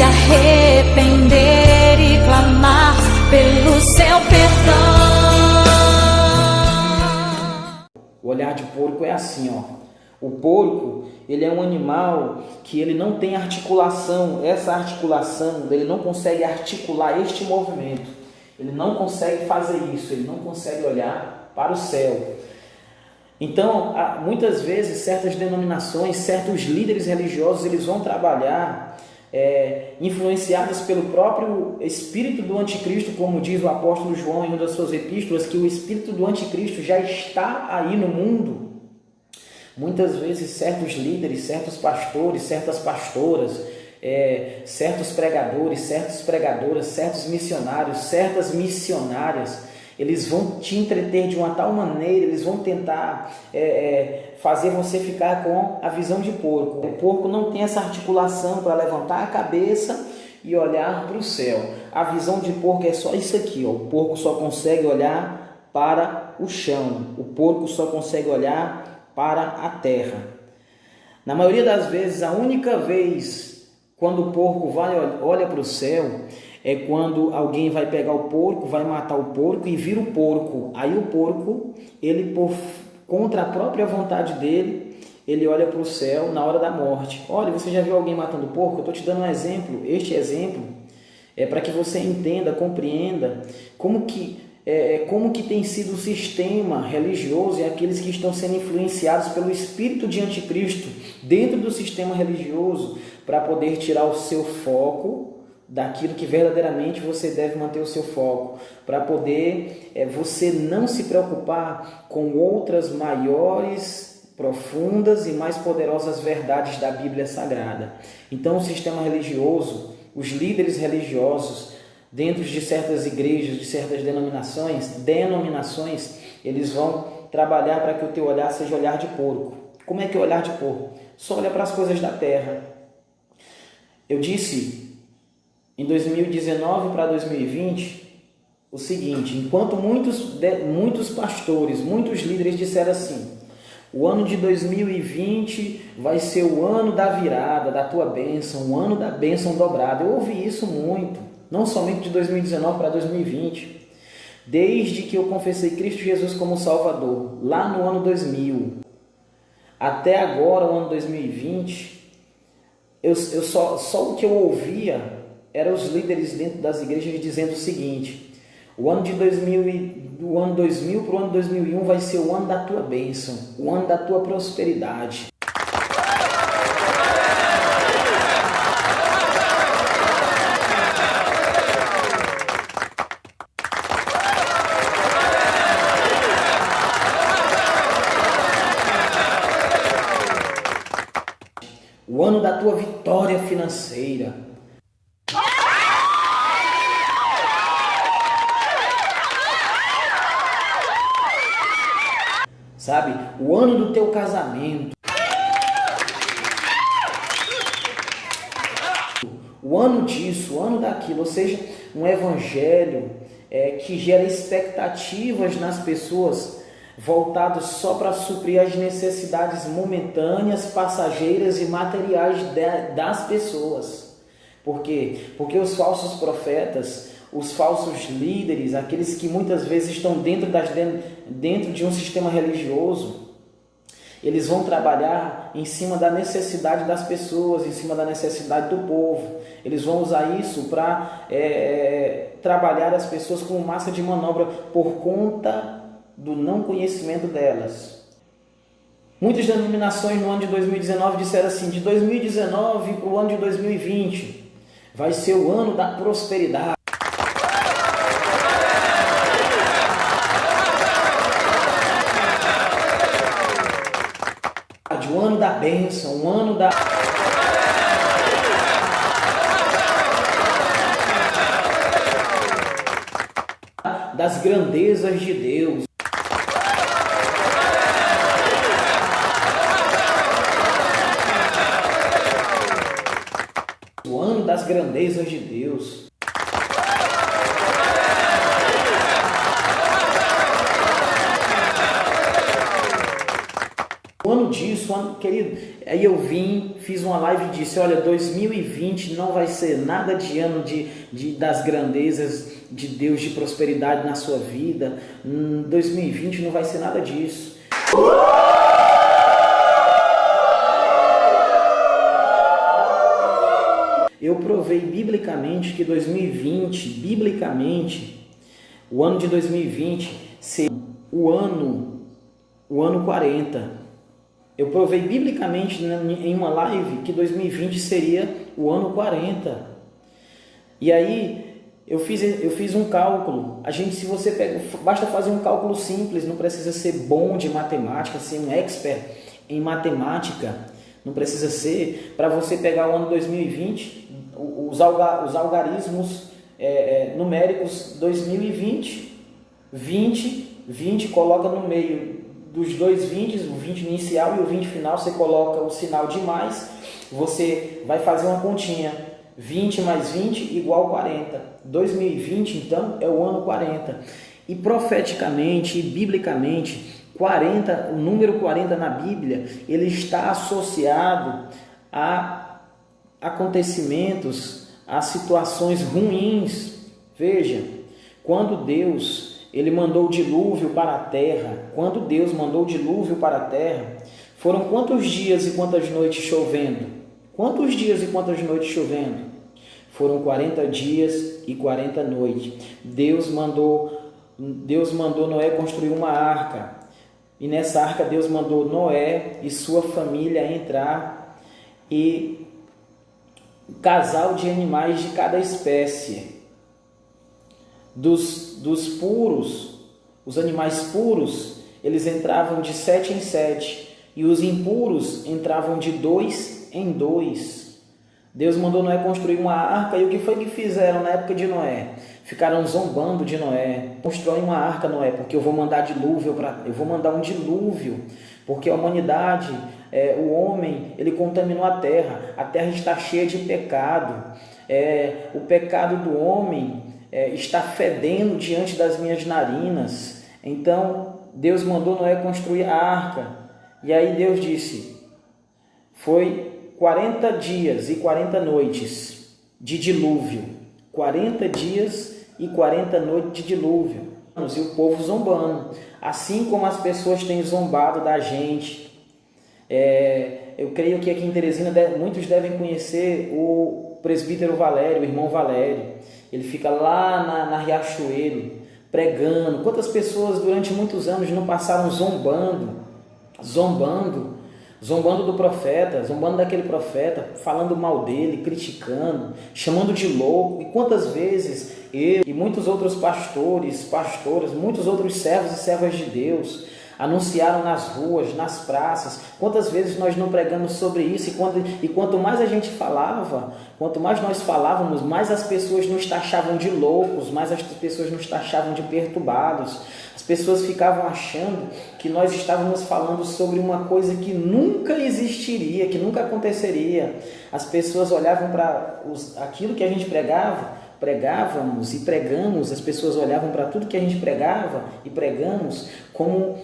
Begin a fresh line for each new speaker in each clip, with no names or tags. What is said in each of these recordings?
arrepender e clamar pelo seu perdão.
O olhar de porco é assim, ó. O porco, ele é um animal que ele não tem articulação. Essa articulação, ele não consegue articular este movimento. Ele não consegue fazer isso, ele não consegue olhar para o céu. Então, muitas vezes, certas denominações, certos líderes religiosos, eles vão trabalhar influenciados pelo próprio espírito do anticristo, como diz o apóstolo João em uma das suas epístolas, que o espírito do anticristo já está aí no mundo. Muitas vezes, certos líderes, certos pastores, certas pastoras, certos pregadores, certas pregadoras, certos missionários, certas missionárias, eles vão te entreter de uma tal maneira, eles vão tentar fazer você ficar com a visão de porco. O porco não tem essa articulação para levantar a cabeça e olhar para o céu. A visão de porco é só isso aqui, ó. O porco só consegue olhar para o chão, o porco só consegue olhar para a terra. Na maioria das vezes, a única vez quando o porco olha para o céu é quando alguém vai pegar o porco, vai matar o porco e vira o porco. Aí o porco, ele contra a própria vontade dele, ele olha para o céu na hora da morte. Olha, você já viu alguém matando o porco? Eu estou te dando um exemplo. Este exemplo é para que você entenda, compreenda como que tem sido o sistema religioso e aqueles que estão sendo influenciados pelo espírito de anticristo dentro do sistema religioso para poder tirar o seu foco daquilo que verdadeiramente você deve manter o seu foco, para poder você não se preocupar com outras maiores, profundas e mais poderosas verdades da Bíblia Sagrada. Então o sistema religioso, os líderes religiosos, dentro de certas igrejas, de certas denominações, eles vão trabalhar para que o teu olhar seja olhar de porco. Como é que é o olhar de porco? Só olha para as coisas da terra. Eu disse em 2019 para 2020 o seguinte: enquanto muitos pastores, muitos líderes disseram assim, o ano de 2020 vai ser o ano da virada, da tua bênção, o ano da bênção dobrada. Eu ouvi isso muito, não somente de 2019 para 2020, desde que eu confessei Cristo Jesus como Salvador, lá no ano 2000, até agora, o ano 2020, só o que eu ouvia eram os líderes dentro das igrejas dizendo o seguinte: o ano 2000 para o ano 2001 vai ser o ano da tua bênção, o ano da tua prosperidade. O ano da tua vitória financeira. Sabe? O ano do teu casamento. O ano disso, o ano daquilo. Ou seja, um evangelho que gera expectativas nas pessoas, voltado só para suprir as necessidades momentâneas, passageiras e materiais das pessoas. Por quê? Porque os falsos profetas, os falsos líderes, aqueles que muitas vezes estão dentro de um sistema religioso, eles vão trabalhar em cima da necessidade das pessoas, em cima da necessidade do povo. Eles vão usar isso para trabalhar as pessoas como massa de manobra por conta do não conhecimento delas. Muitas denominações no ano de 2019 disseram assim: de 2019 para o ano de 2020 vai ser o ano da prosperidade. O ano da bênção, o ano das grandezas de Deus. O ano das grandezas de Deus. O ano disso, querido, aí eu vim, fiz uma live e disse, olha, 2020 não vai ser nada de ano das grandezas de Deus, de prosperidade na sua vida. 2020 não vai ser nada disso. Eu provei biblicamente que 2020, biblicamente, o ano de 2020 seria o ano 40. Eu provei biblicamente em uma live que 2020 seria o ano 40. E aí eu fiz um cálculo. Se você pega, basta fazer um cálculo simples, não precisa ser bom de matemática, ser um expert em matemática, não precisa ser, para você pegar o ano 2020, os algarismos numéricos 2020, 20, coloca no meio dos dois 20, o 20 inicial e o 20 final, você coloca o sinal de mais, você vai fazer uma continha, 20 mais 20 igual 40. 2020, então, é o ano 40. E profeticamente e biblicamente, 40, o número 40 na Bíblia, ele está associado a acontecimentos, a situações ruins. Veja, quando Deus ele mandou o dilúvio para a terra. Quando Deus mandou o dilúvio para a terra, foram quantos dias e quantas noites chovendo? Quantos dias e quantas noites chovendo? Foram 40 dias e 40 noites. Deus mandou Noé construir uma arca. E nessa arca Deus mandou Noé e sua família entrar, e um casal de animais de cada espécie. Dos puros, os animais puros, eles entravam de 7 em 7, e os impuros entravam de 2 em 2. Deus mandou Noé construir uma arca, e o que foi que fizeram na época de Noé? Ficaram zombando de Noé. Constrói uma arca, Noé, porque eu vou mandar um dilúvio, porque a humanidade, o homem, ele contaminou a terra está cheia de pecado, o pecado do homem está fedendo diante das minhas narinas. Então Deus mandou Noé construir a arca, e aí Deus disse, foi 40 dias e 40 noites de dilúvio, 40 dias e 40 noites de dilúvio, e o povo zombando, assim como as pessoas têm zombado da gente. Eu creio que aqui em Teresina muitos devem conhecer o presbítero Valério, o irmão Valério. Ele fica lá na Riachuelo pregando. Quantas pessoas durante muitos anos não passaram zombando do profeta, zombando daquele profeta, falando mal dele, criticando, chamando de louco. E quantas vezes eu e muitos outros pastoras, muitos outros servos e servas de Deus anunciaram nas ruas, nas praças. Quantas vezes nós não pregamos sobre isso, e quanto mais a gente falava, quanto mais nós falávamos, mais as pessoas nos taxavam de loucos, mais as pessoas nos taxavam de perturbados. As pessoas ficavam achando que nós estávamos falando sobre uma coisa que nunca existiria, que nunca aconteceria. As pessoas olhavam para aquilo que a gente pregávamos e pregamos, as pessoas olhavam para tudo que a gente pregava e pregamos como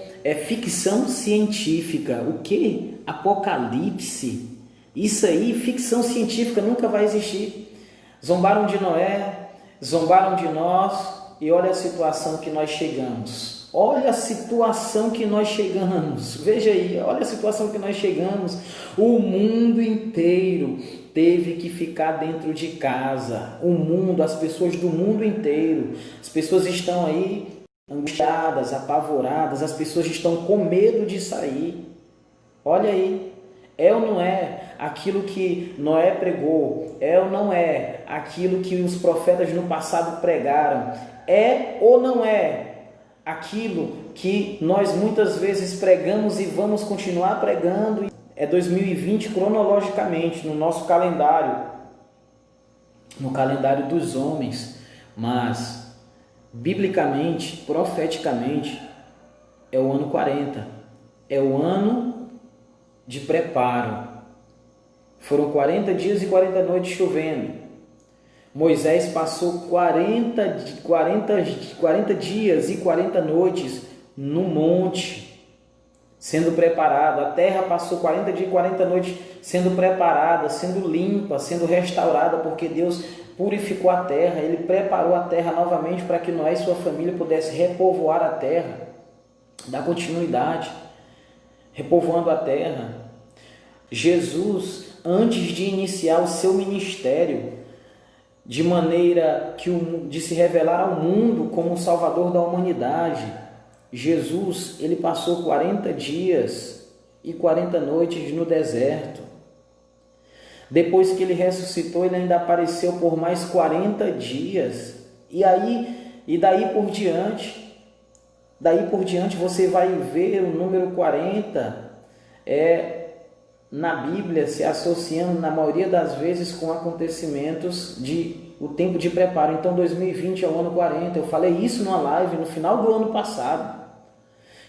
ficção científica. O que? Apocalipse. Isso aí, ficção científica, nunca vai existir. Zombaram de Noé, zombaram de nós, e olha a situação que nós chegamos. Olha a situação que nós chegamos. Veja aí, olha a situação que nós chegamos. O mundo inteiro teve que ficar dentro de casa. O mundo, as pessoas do mundo inteiro. As pessoas estão aí angustiadas, apavoradas. As pessoas estão com medo de sair. Olha aí. É ou não é aquilo que Noé pregou? É ou não é aquilo que os profetas no passado pregaram? É ou não é aquilo que nós muitas vezes pregamos e vamos continuar pregando? É 2020 cronologicamente, no nosso calendário, no calendário dos homens, mas biblicamente, profeticamente, é o ano 40, é o ano de preparo. Foram 40 dias e 40 noites chovendo. Moisés passou 40 dias e 40 noites no monte. sendo preparado. A terra passou 40 dias e 40 noites sendo preparada, sendo limpa, sendo restaurada, porque Deus purificou a terra, Ele preparou a terra novamente para que Noé e sua família pudessem repovoar a terra, dar continuidade, repovoando a terra. Jesus, antes de iniciar o seu ministério, de maneira de se revelar ao mundo como o Salvador da humanidade, Jesus, ele passou 40 dias e 40 noites no deserto. Depois que ele ressuscitou, ele ainda apareceu por mais 40 dias. E daí por diante você vai ver o número 40 na Bíblia se associando na maioria das vezes com acontecimentos o tempo de preparo. Então 2020 é o ano 40. Eu falei isso numa live no final do ano passado,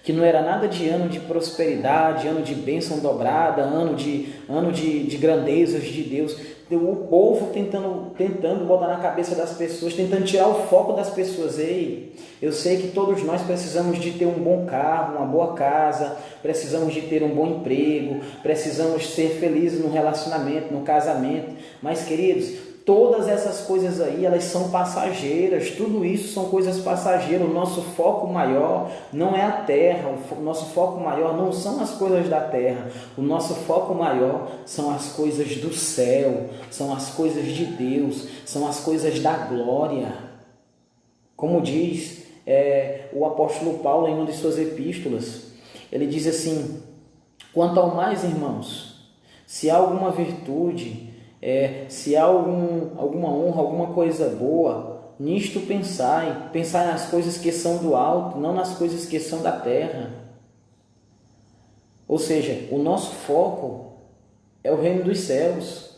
que não era nada de ano de prosperidade, ano de bênção dobrada, ano de grandezas de Deus. O povo tentando botar na cabeça das pessoas, tentando tirar o foco das pessoas. Ei, eu sei que todos nós precisamos de ter um bom carro, uma boa casa, precisamos de ter um bom emprego, precisamos ser felizes no relacionamento, no casamento. Mas, queridos, todas essas coisas aí, elas são passageiras, tudo isso são coisas passageiras. O nosso foco maior não é a terra, o nosso foco maior não são as coisas da terra, o nosso foco maior são as coisas do céu, são as coisas de Deus, são as coisas da glória. Como diz o apóstolo Paulo em uma de suas epístolas, ele diz assim: quanto ao mais, irmãos, se há alguma virtude, se há alguma honra, alguma coisa boa, nisto pensai nas coisas que são do alto, não nas coisas que são da terra. Ou seja, o nosso foco é o reino dos céus.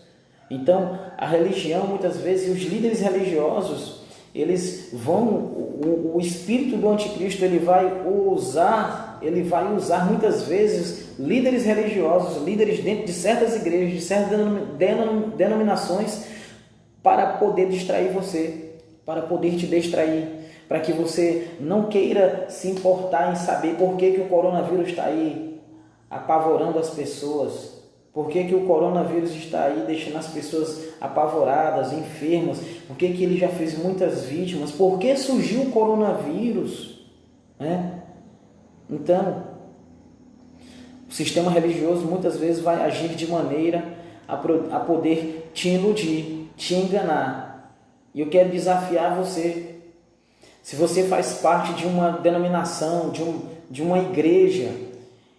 Então, a religião, muitas vezes, os líderes religiosos, eles vão, o espírito do anticristo, ele vai usar muitas vezes líderes religiosos, líderes dentro de certas igrejas, de certas denominações, para poder distrair você, para poder te distrair, para que você não queira se importar em saber por que o coronavírus está aí apavorando as pessoas, por que o coronavírus está aí deixando as pessoas apavoradas, enfermas, por que ele já fez muitas vítimas, por que surgiu o coronavírus, né? Então, o sistema religioso muitas vezes vai agir de maneira a poder te iludir, te enganar. E eu quero desafiar você. Se você faz parte de uma denominação, de uma igreja,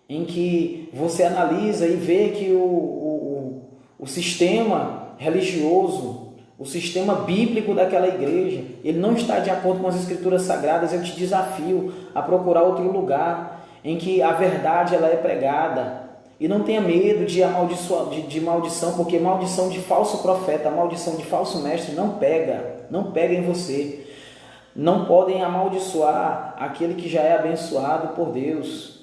em que você analisa e vê que o sistema religioso, o sistema bíblico daquela igreja, ele não está de acordo com as escrituras sagradas, eu te desafio a procurar outro lugar em que a verdade ela é pregada. E não tenha medo de maldição, porque maldição de falso profeta, maldição de falso mestre não pega em você. Não podem amaldiçoar aquele que já é abençoado por Deus.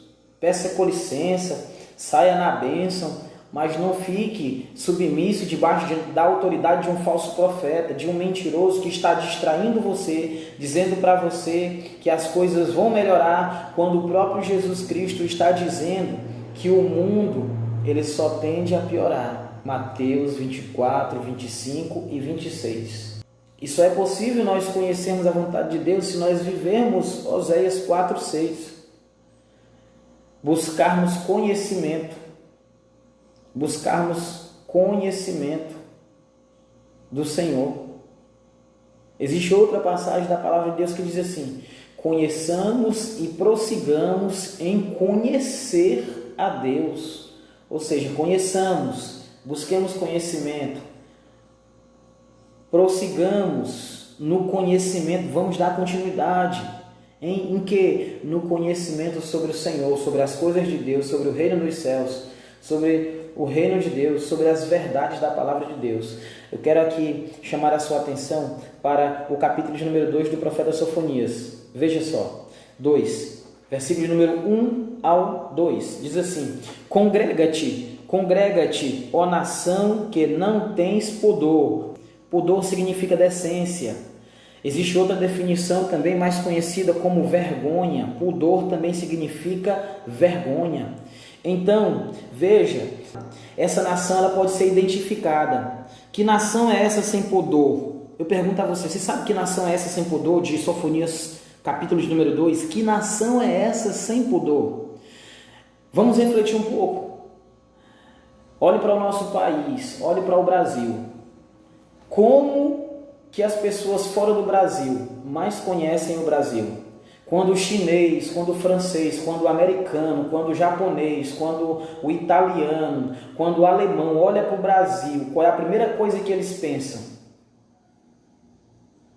Peça com licença, saia na bênção, mas não fique submisso debaixo da autoridade de um falso profeta, de um mentiroso que está distraindo você, dizendo para você que as coisas vão melhorar, quando o próprio Jesus Cristo está dizendo que o mundo ele só tende a piorar. Mateus 24, 25 e 26. E só é possível nós conhecermos a vontade de Deus se nós vivermos Oséias 4, 6. Buscarmos conhecimento do Senhor. Existe outra passagem da palavra de Deus que diz assim: conheçamos e prossigamos em conhecer a Deus. Ou seja, conheçamos, busquemos conhecimento, prossigamos no conhecimento, vamos dar continuidade. Em que? No conhecimento sobre o Senhor, sobre as coisas de Deus, sobre o reino dos céus, sobre o reino de Deus, sobre as verdades da palavra de Deus. Eu quero aqui chamar a sua atenção para o capítulo de número 2 do profeta Sofonias. Veja só, 2, versículo de número 1 ao 2, diz assim: Congrega-te, ó nação que não tens pudor. Pudor significa decência. Existe outra definição também mais conhecida como vergonha. Pudor também significa vergonha. Então, veja, essa nação ela pode ser identificada. Que nação é essa sem pudor? Eu pergunto a você sabe que nação é essa sem pudor? De Sofonias, capítulo de número 2. Que nação é essa sem pudor? Vamos refletir um pouco. Olhe para o nosso país, olhe para o Brasil. Como que as pessoas fora do Brasil mais conhecem o Brasil? Quando o chinês, quando o francês, quando o americano, quando o japonês, quando o italiano, quando o alemão olha para o Brasil, qual é a primeira coisa que eles pensam?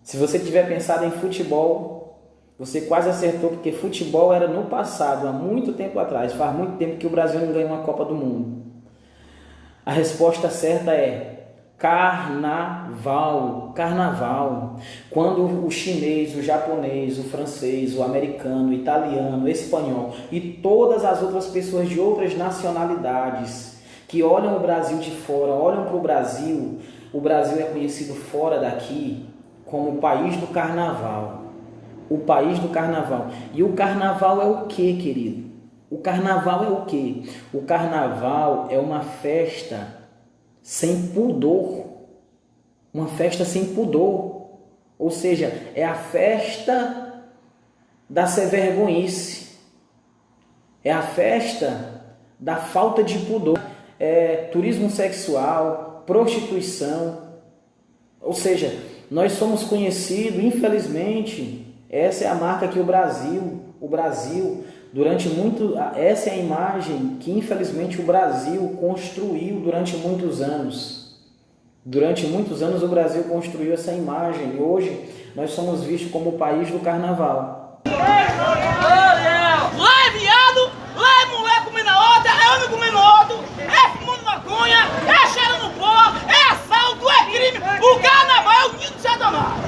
Se você tiver pensado em futebol, você quase acertou, porque futebol era no passado, há muito tempo atrás. Faz muito tempo que o Brasil não ganha uma Copa do Mundo. A resposta certa é carnaval. Carnaval. Quando o chinês, o japonês, o francês, o americano, o italiano, o espanhol e todas as outras pessoas de outras nacionalidades que olham o Brasil de fora, olham para o Brasil é conhecido fora daqui como o país do carnaval. O país do carnaval. E o carnaval é o que, querido? O carnaval é o que? O carnaval é uma festa sem pudor. Uma festa sem pudor. Ou seja, é a festa da sem-vergonhice. É a festa da falta de pudor. É turismo sexual, prostituição. Ou seja, nós somos conhecidos, infelizmente, essa é a marca que o Brasil, essa é a imagem que infelizmente o Brasil construiu durante muitos anos. Durante muitos anos o Brasil construiu essa imagem e hoje nós somos vistos como o país do carnaval.
Lá é viado, lá é mulher comendo a outra, é homem comendo outro, é fumando maconha, é cheirando pó, é assalto, é crime. O carnaval é o ninho de Satanás.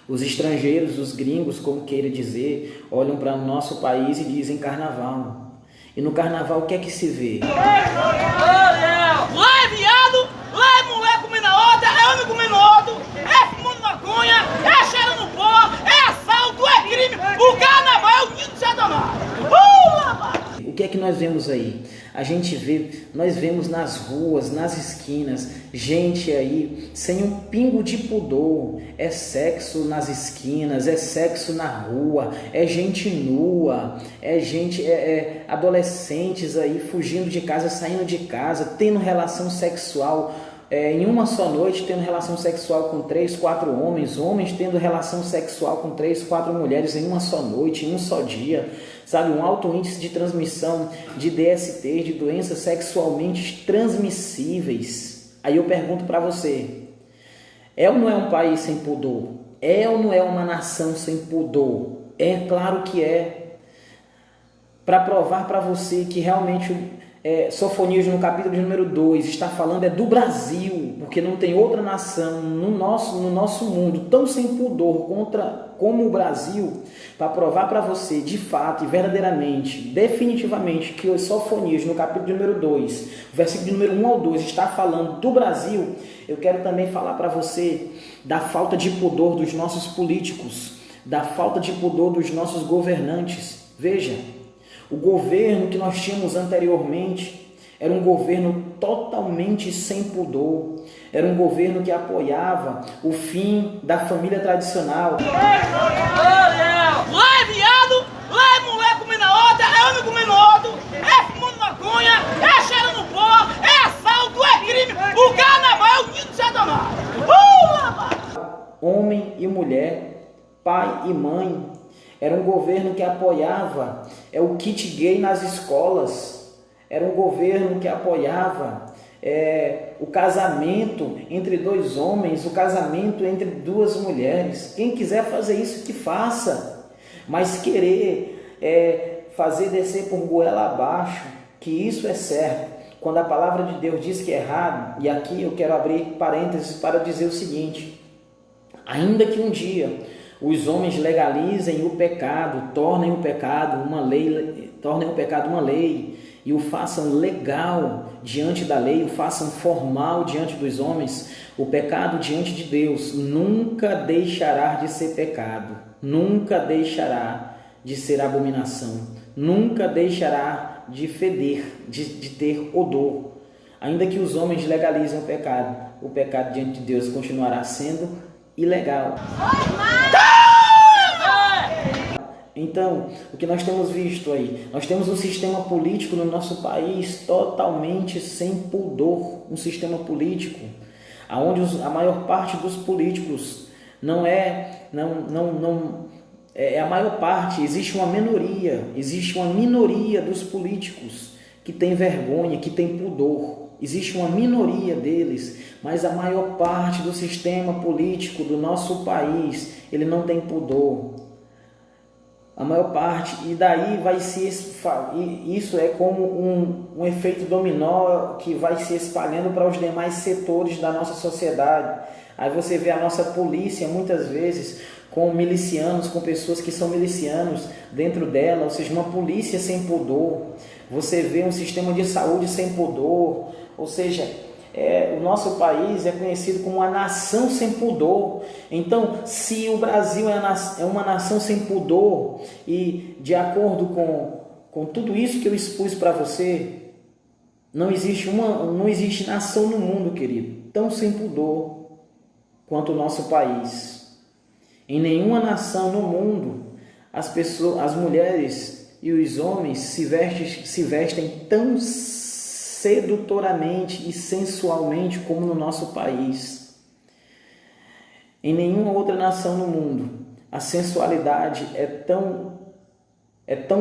Os estrangeiros, os gringos, como queira dizer, olham para o nosso país e dizem carnaval. E no carnaval o que é que se vê?
Lá é viado, lá é mulher comendo a outra, é homem comendo outro, é fumando maconha, é cheirando pó, é assalto, é crime. O carnaval é o ninho de Satanás.
O que é que nós vemos aí? Nós vemos nas ruas, nas esquinas, gente aí sem um pingo de pudor. É sexo nas esquinas, é sexo na rua, é gente nua, adolescentes aí fugindo de casa, saindo de casa, tendo relação sexual. Em uma só noite, tendo relação sexual com 3, 4 homens, homens tendo relação sexual com 3, 4 mulheres em uma só noite, em um só dia, sabe? Um alto índice de transmissão de DST, de doenças sexualmente transmissíveis. Aí eu pergunto para você, é ou não é um país sem pudor? É ou não é uma nação sem pudor? É claro que é. Para provar para você que realmente Sofonias no capítulo de número 2 está falando do Brasil, porque não tem outra nação no nosso mundo tão sem pudor como o Brasil, para provar para você de fato e verdadeiramente, definitivamente, que os Sofonias no capítulo de número 2, versículo de número 1 ao 2 está falando do Brasil. Eu quero também falar para você da falta de pudor dos nossos políticos, da falta de pudor dos nossos governantes. Veja, o governo que nós tínhamos anteriormente era um governo totalmente sem pudor. Era um governo que apoiava o fim da família tradicional.
Lá é viado, lá é mulher comendo a outra, é homem comendo outro, é fumando maconha, é cheirando pó, é assalto, é crime. O carnaval é o ninho de Satanás.
Homem e mulher, pai e mãe. Era um governo que apoiava o kit gay nas escolas. Era um governo que apoiava o casamento entre 2 homens, o casamento entre 2 mulheres. Quem quiser fazer isso, que faça. Mas querer fazer descer por goela abaixo, que isso é certo, quando a palavra de Deus diz que é errado. E aqui eu quero abrir parênteses para dizer o seguinte: ainda que um dia os homens legalizem o pecado, tornem o pecado uma lei e o façam legal diante da lei, o façam formal diante dos homens, o pecado diante de Deus nunca deixará de ser pecado, nunca deixará de ser abominação. nunca deixará de feder, de ter odor. Ainda que os homens legalizem o pecado diante de Deus continuará sendo ilegal. Então, o que nós temos visto aí? Nós temos um sistema político no nosso país totalmente sem pudor. Um sistema político onde a maior parte dos políticos a maior parte, existe uma minoria dos políticos que tem vergonha, que tem pudor. Existe uma minoria deles, mas a maior parte do sistema político do nosso país, ele não tem pudor. A maior parte, e daí vai se isso é como um efeito dominó que vai se espalhando para os demais setores da nossa sociedade. Aí você vê a nossa polícia muitas vezes com milicianos, com pessoas que são milicianos dentro dela, ou seja, uma polícia sem pudor. Você vê um sistema de saúde sem pudor, ou seja, o nosso país é conhecido como uma nação sem pudor. Então, se o Brasil é uma nação sem pudor, e de acordo com tudo isso que eu expus para você, não existe nação no mundo, querido, tão sem pudor quanto o nosso país. Em nenhuma nação no mundo as mulheres e os homens se vestem tão sedutoramente e sensualmente como no nosso país. Em nenhuma outra nação no mundo a sensualidade é tão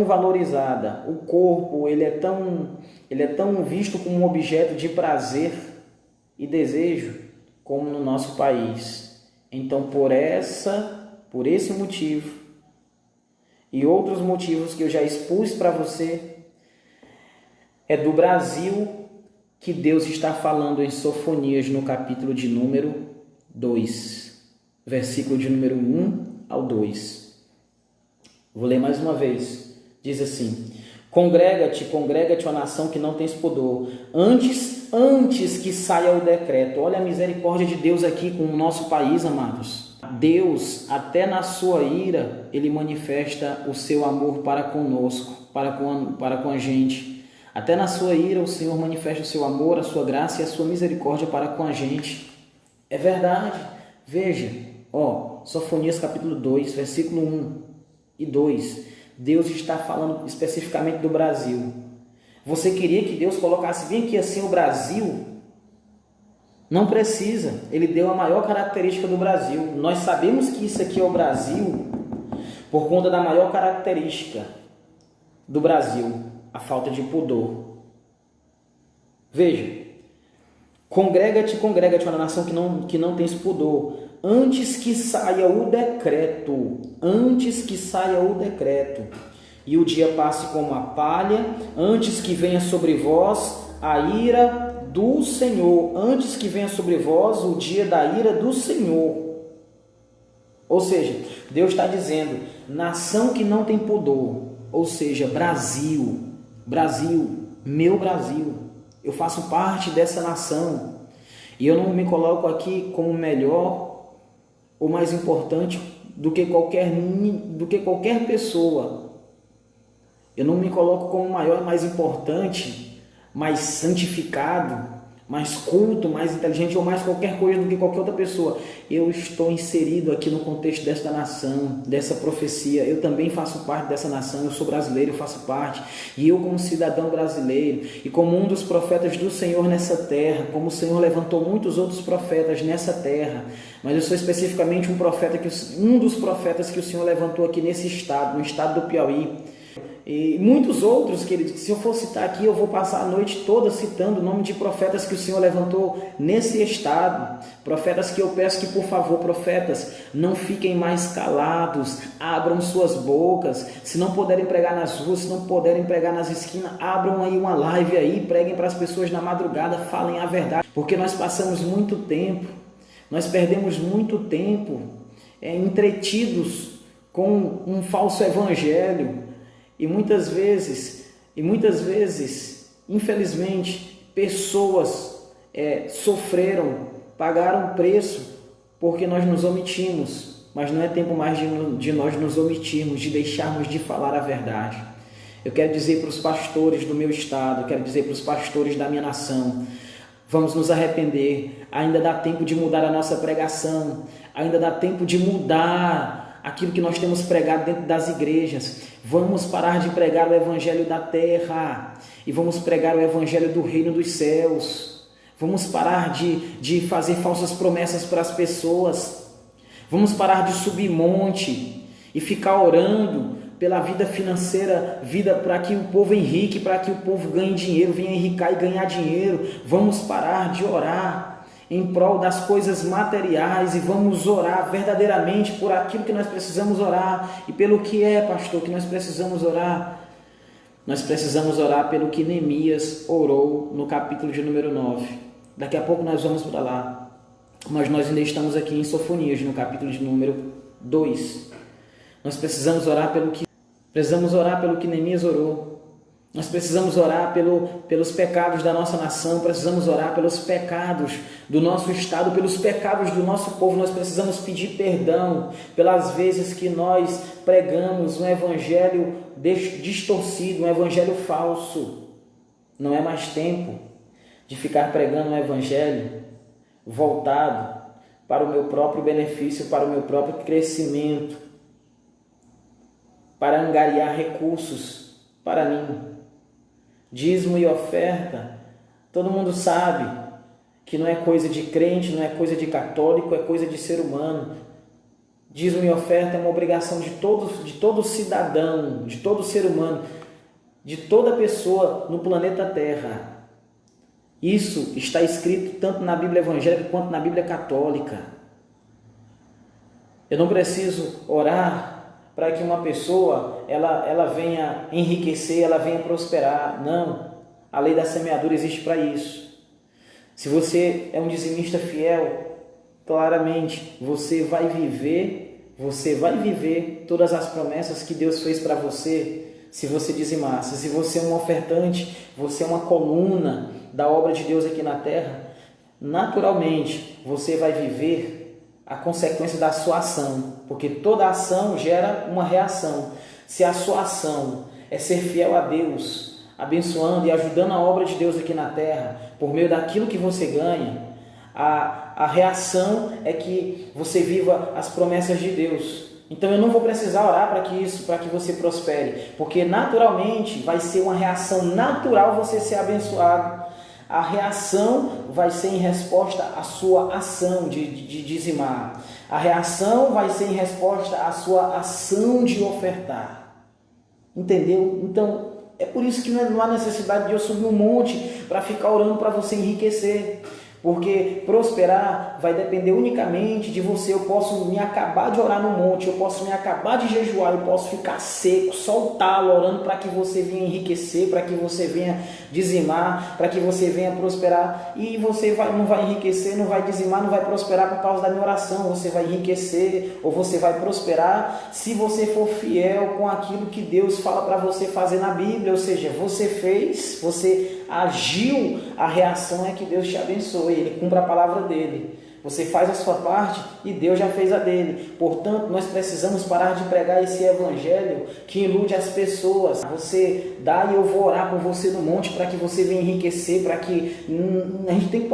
valorizada. O corpo ele é tão visto como um objeto de prazer e desejo como no nosso país. Então, por esse motivo e outros motivos que eu já expus para você, é do Brasil que Deus está falando em Sofonias, no capítulo de número 2, versículo de número 1 ao 2. Vou ler mais uma vez. Diz assim: Congrega-te, ó nação que não tens pudor, antes que saia o decreto. Olha a misericórdia de Deus aqui com o nosso país, amados. Deus, até na sua ira, Ele manifesta o seu amor para conosco, para com a gente. Até na sua ira, o Senhor manifesta o seu amor, a sua graça e a sua misericórdia para com a gente. É verdade. Veja, Sofonias capítulo 2, versículo 1 e 2. Deus está falando especificamente do Brasil. Você queria que Deus colocasse bem aqui assim o Brasil? Não precisa. Ele deu a maior característica do Brasil. Nós sabemos que isso aqui é o Brasil por conta da maior característica do Brasil, a falta de pudor. Veja, congrega-te, ó nação que não tens pudor, antes que saia o decreto, e o dia passe como a palha, antes que venha sobre vós a ira do Senhor, antes que venha sobre vós o dia da ira do Senhor. Ou seja, Deus está dizendo, nação que não tem pudor, ou seja, Brasil, meu Brasil, eu faço parte dessa nação, e eu não me coloco aqui como melhor ou mais importante do que qualquer pessoa. Eu não me coloco como maior e mais importante, mais santificado, mais culto, mais inteligente ou mais qualquer coisa do que qualquer outra pessoa. Eu estou inserido aqui no contexto desta nação, dessa profecia. Eu também faço parte dessa nação, eu sou brasileiro, eu faço parte. E eu, como cidadão brasileiro e como um dos profetas do Senhor nessa terra, como o Senhor levantou muitos outros profetas nessa terra, mas eu sou especificamente um dos profetas que o Senhor levantou aqui nesse estado, no estado do Piauí. E muitos outros, queridos, que se eu for citar aqui, eu vou passar a noite toda citando o nome de profetas que o Senhor levantou nesse estado. Profetas que eu peço que, por favor, profetas, não fiquem mais calados, abram suas bocas. Se não puderem pregar nas ruas, se não puderem pregar nas esquinas, abram aí uma live aí, preguem para as pessoas na madrugada, falem a verdade. Porque nós passamos muito tempo, nós perdemos muito tempo entretidos com um falso evangelho. E muitas vezes, infelizmente, pessoas sofreram, pagaram preço porque nós nos omitimos. Mas não é tempo mais de nós nos omitirmos, de deixarmos de falar a verdade. Eu quero dizer para os pastores do meu estado, eu quero dizer para os pastores da minha nação, vamos nos arrepender, ainda dá tempo de mudar a nossa pregação, ainda dá tempo de mudar aquilo que nós temos pregado dentro das igrejas. Vamos parar de pregar o evangelho da terra e vamos pregar o evangelho do reino dos céus. Vamos parar de fazer falsas promessas para as pessoas. Vamos parar de subir monte e ficar orando pela vida financeira, vida para que o povo enrique, para que o povo ganhe dinheiro, venha enricar e ganhar dinheiro. Vamos parar de orar em prol das coisas materiais e vamos orar verdadeiramente por aquilo que nós precisamos orar. E pelo que é, pastor, que nós precisamos orar? Nós precisamos orar pelo que Neemias orou no capítulo de número 9. Daqui a pouco nós vamos para lá. Mas nós ainda estamos aqui em Sofonias, no capítulo de número 2. Nós precisamos orar pelo que Neemias orou. Nós precisamos orar pelos pecados da nossa nação, precisamos orar pelos pecados do nosso estado, pelos pecados do nosso povo. Nós precisamos pedir perdão pelas vezes que nós pregamos um evangelho distorcido, um evangelho falso. Não é mais tempo de ficar pregando um evangelho voltado para o meu próprio benefício, para o meu próprio crescimento, para angariar recursos para mim. Dízimo e oferta, todo mundo sabe que não é coisa de crente, não é coisa de católico, é coisa de ser humano. Dízimo e oferta é uma obrigação de todo cidadão, de todo ser humano, de toda pessoa no planeta Terra. Isso está escrito tanto na Bíblia evangélica quanto na Bíblia católica. Eu não preciso orar para que uma pessoa ela venha enriquecer, ela venha prosperar. Não, a lei da semeadura existe para isso. Se você é um dizimista fiel, claramente você vai viver todas as promessas que Deus fez para você, se você dizimar. Se você é um ofertante, você é uma coluna da obra de Deus aqui na terra, naturalmente você vai viver a consequência da sua ação, porque toda ação gera uma reação. Se a sua ação é ser fiel a Deus, abençoando e ajudando a obra de Deus aqui na terra, por meio daquilo que você ganha, a reação é que você viva as promessas de Deus. Então eu não vou precisar orar para que você prospere, porque naturalmente vai ser uma reação natural você ser abençoado. A reação vai ser em resposta à sua ação de dizimar. A reação vai ser em resposta à sua ação de ofertar. Entendeu? Então, é por isso que não há necessidade de eu subir um monte para ficar orando para você enriquecer. Porque prosperar vai depender unicamente de você. Eu posso me acabar de orar no monte, eu posso me acabar de jejuar, eu posso ficar seco, soltá-lo, orando para que você venha enriquecer, para que você venha dizimar, para que você venha prosperar. E você não vai enriquecer, não vai dizimar, não vai prosperar por causa da minha oração. Você vai enriquecer ou você vai prosperar se você for fiel com aquilo que Deus fala para você fazer na Bíblia. Ou seja, você fez, você agiu, a reação é que Deus te abençoe, Ele cumpre a palavra dele. Você faz a sua parte e Deus já fez a dele. Portanto, nós precisamos parar de pregar esse evangelho que ilude as pessoas. Você dá e eu vou orar por você no monte para que você venha enriquecer, para que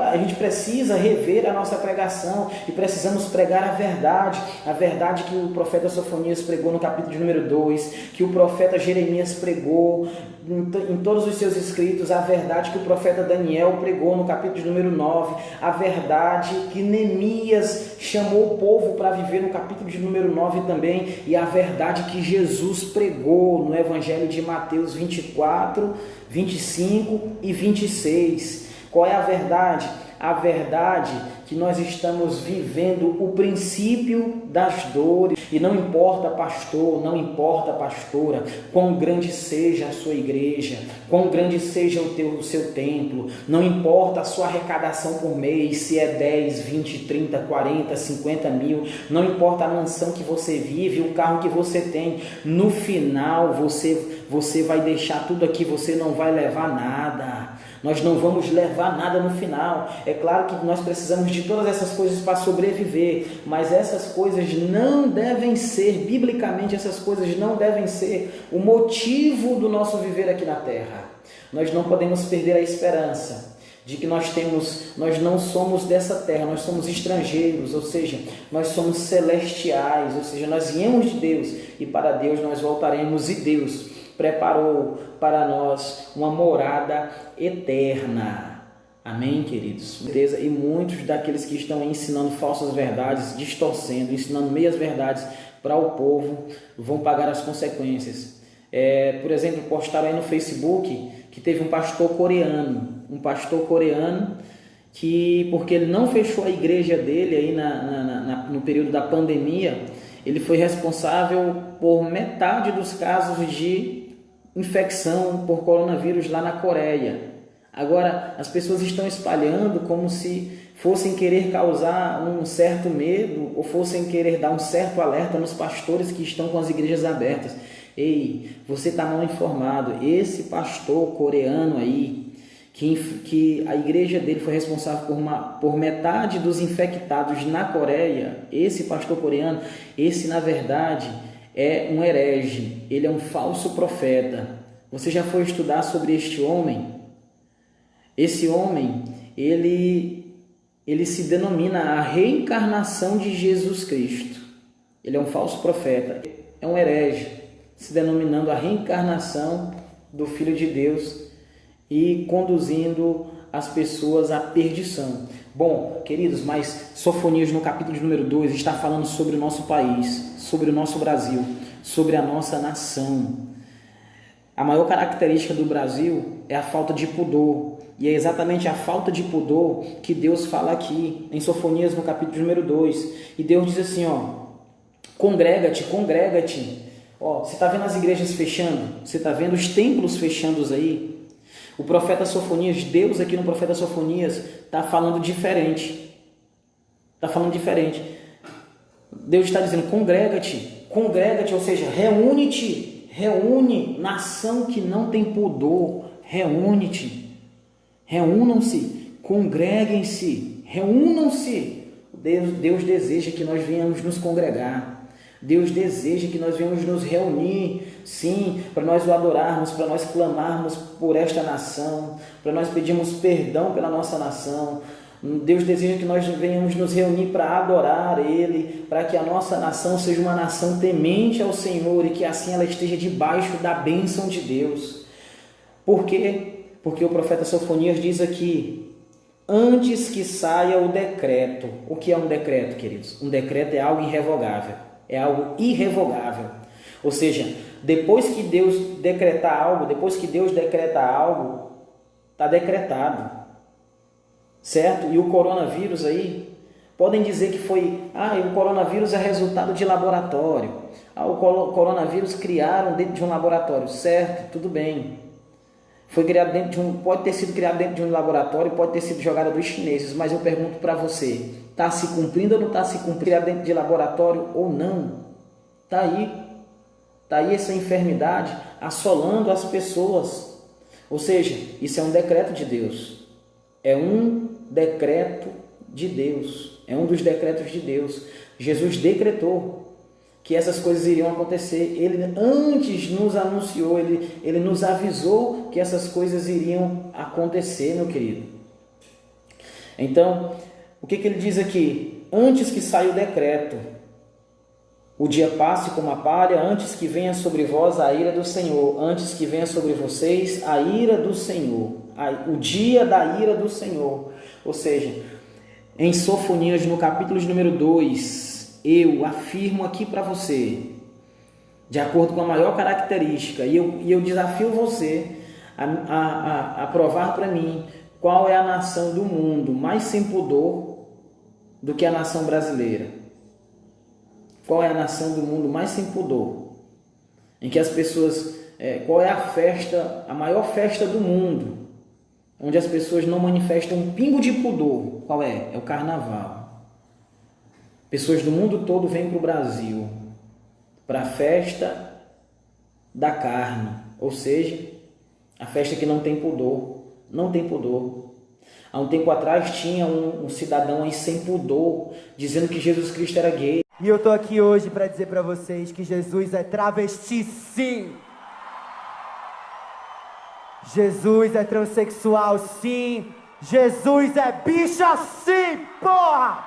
a gente precisa rever a nossa pregação e precisamos pregar a verdade que o profeta Sofonias pregou no capítulo de número 2, que o profeta Jeremias pregou em todos os seus escritos, a verdade que o profeta Daniel pregou no capítulo de número 9, a verdade que Neemias chamou o povo para viver no capítulo de número 9 também, e a verdade que Jesus pregou no Evangelho de Mateus 24, 25 e 26. Qual é a verdade? A verdade que nós estamos vivendo o princípio das dores. E não importa, pastor, não importa, pastora, quão grande seja a sua igreja, quão grande seja o seu templo, não importa a sua arrecadação por mês, se é 10, 20, 30, 40, 50 mil, não importa a mansão que você vive, o carro que você tem, no final você vai deixar tudo aqui, você não vai levar nada. Nós não vamos levar nada no final. É claro que nós precisamos de todas essas coisas para sobreviver, mas essas coisas não devem ser, biblicamente, essas coisas não devem ser o motivo do nosso viver aqui na terra. Nós não podemos perder a esperança de que nós não somos dessa terra, nós somos estrangeiros, ou seja, nós somos celestiais, ou seja, nós viemos de Deus e para Deus nós voltaremos, e Deus preparou para nós uma morada eterna. Amém, queridos? E muitos daqueles que estão ensinando falsas verdades, distorcendo, ensinando meias verdades para o povo, vão pagar as consequências. Por exemplo, postaram aí no Facebook que teve um pastor coreano que, porque ele não fechou a igreja dele aí no período da pandemia, ele foi responsável por metade dos casos de infecção por coronavírus lá na Coreia. Agora, as pessoas estão espalhando como se fossem querer causar um certo medo ou fossem querer dar um certo alerta nos pastores que estão com as igrejas abertas. Ei, você está mal informado. Esse pastor coreano aí, que a igreja dele foi responsável por metade dos infectados na Coreia, esse pastor coreano, esse na verdade é um herege, ele é um falso profeta. Você já foi estudar sobre este homem? Esse homem, ele se denomina a reencarnação de Jesus Cristo. Ele é um falso profeta, é um herege, se denominando a reencarnação do Filho de Deus e conduzindo as pessoas à perdição. Bom, queridos, mas Sofonias no capítulo de número 2 está falando sobre o nosso país, sobre o nosso Brasil, sobre a nossa nação. A maior característica do Brasil é a falta de pudor, e é exatamente a falta de pudor que Deus fala aqui em Sofonias no capítulo de número 2. E Deus diz assim, congrega-te, congrega-te. Você está vendo as igrejas fechando? Você está vendo os templos fechando aí? O profeta Sofonias, Deus aqui no profeta Sofonias está falando diferente. Está falando diferente. Deus está dizendo, congrega-te, congrega-te, ou seja, reúne-te, reúne, nação que não tem pudor, reúne-te, reúnam-se, congreguem-se, reúnam-se. Deus deseja que nós venhamos nos congregar. Deus deseja que nós venhamos nos reunir, sim, para nós o adorarmos, para nós clamarmos por esta nação, para nós pedirmos perdão pela nossa nação. Deus deseja que nós venhamos nos reunir para adorar Ele, para que a nossa nação seja uma nação temente ao Senhor e que assim ela esteja debaixo da bênção de Deus. Por quê? Porque o profeta Sofonias diz aqui, antes que saia o decreto. O que é um decreto, queridos? Um decreto é algo irrevogável. É algo irrevogável. Ou seja, depois que Deus decreta algo, está decretado. Certo? E o coronavírus aí, podem dizer que foi, o coronavírus é resultado de laboratório. O coronavírus criaram dentro de um laboratório. Certo, tudo bem. Foi criado pode ter sido criado dentro de um laboratório, pode ter sido jogado dos chineses, mas eu pergunto para você, está se cumprindo ou não está se cumprindo? Criado dentro de laboratório ou não? Está aí essa enfermidade assolando as pessoas. Ou seja, isso é um decreto de Deus. É um decreto de Deus. É um dos decretos de Deus. Jesus decretou que essas coisas iriam acontecer. Ele antes nos anunciou, ele nos avisou que essas coisas iriam acontecer, meu querido. Então, o que ele diz aqui? Antes que saia o decreto, o dia passe como a palha, antes que venha sobre vós a ira do Senhor, antes que venha sobre vocês a ira do Senhor, o dia da ira do Senhor. Ou seja, em Sofonias, no capítulo de número 2, eu afirmo aqui para você, de acordo com a maior característica, e eu desafio você a provar para mim qual é a nação do mundo mais sem pudor do que a nação brasileira. Qual é a nação do mundo mais sem pudor? Em que as pessoas... qual é a maior festa do mundo, onde as pessoas não manifestam um pingo de pudor? Qual é? É o carnaval. Pessoas do mundo todo vêm para o Brasil, para a festa da carne, ou seja, a festa que não tem pudor, Não tem pudor. Há um tempo atrás tinha um cidadão aí sem pudor, dizendo que Jesus Cristo era gay.
E eu tô aqui hoje para dizer para vocês que Jesus é travesti, sim. Jesus é transexual, sim. Jesus é bicha, sim, porra!